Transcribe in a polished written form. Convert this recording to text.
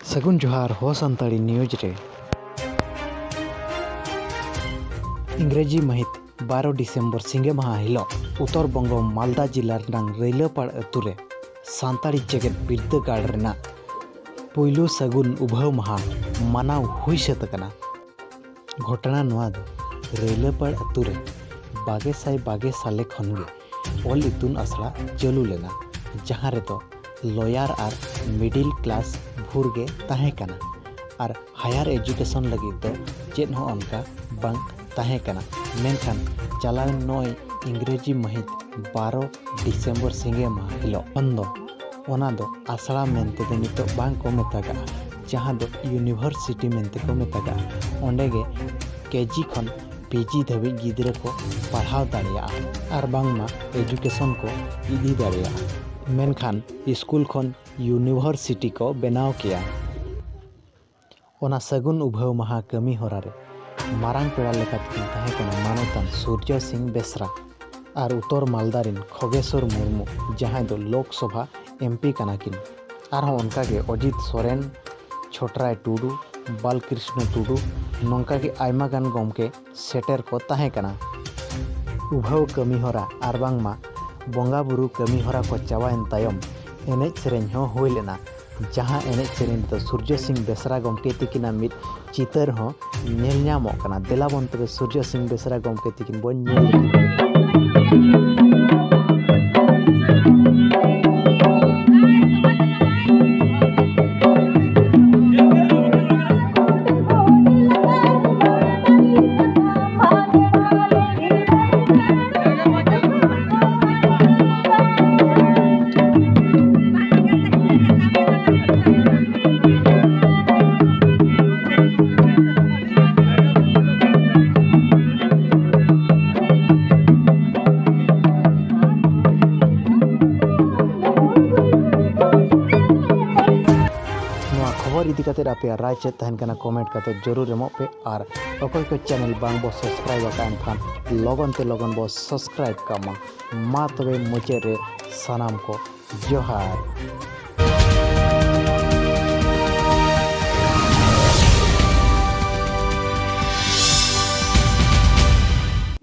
सगुन जोहार हो संताड़ी न्यूज रे इंग्रेजी महित 12 डिसेम्बर सिंगे माहा हिलो उत्तर बंग मालदा जिला रैलापाड़ अतुरे सानताड़ी जेगेद बिरदागाड़ रेना पुइलु सगुन उभाव माहा मानाव हुई सत कना। घटना नोआ दो रैलापाड़ अतुरे 22 साले खनगे ऑल इतुन आसड़ा चालू लेना जहाँ रेदो लॉयर और मिडिल क्लास भूरगे ताहे कना और हायर एजुकेशन लगी तो चेद हो उनका बांग ताहे कना। मेनखान चलाव नय इंग्रेजी महित 12 डिसेम्बर सिंगे माह हिलो अंदो ओना दो आसड़ा मेनते दो नितो बांग को मेतागा जहाँ दो यूनिवर्सिटी मेनते को मेतागा ओंडेगे केजी खन पीजी धाबी गिद्रा को पढ़ाव दाड़िया और बांगमा एजुकेशन को इदी दाड़िया। मेनखान स्कूल खन यूनिवर्सिटी को बनाव किया। ओना सगुन उभाव माहा कमी होरारे मारांग पेड़ा लेकातिन ताहे कना मानोतान सूर्य सिंह बेसरा और उत्तर मालदारिन खगेश्वर मुर्मू जहाँ दो लोकसभा एमपी कनाकिन और उनकागे अजित सोरेन छोटराय टुडू बालकृष्ण टुडू नौका के आयमा गान गमके सेटर को ताहे कना। उभाव कमी होरा और बांगमा बंगा बुरु कमी होरा को चावायन तायम एनेज सेरेñ हो हुई लेना जहाँ एनेज सेरेñ तो सूर्य सिंह बेसरा गमके तिकिना मिद चितर हो नेल ᱧᱟᱢᱚᱜ कना। देला बन तबे सूर्य सिंह बेसरा गमके तिकिन बन खबर इदी काते आपे राय चेत तहन कना कमेंट काते जरूर एमो पे और अकोय को चैनल बांग बो सब्सक्राइब आकान खान लगन बो सब्सक्राइब कामा मा तबे मुचे रे सनाम को जोहार।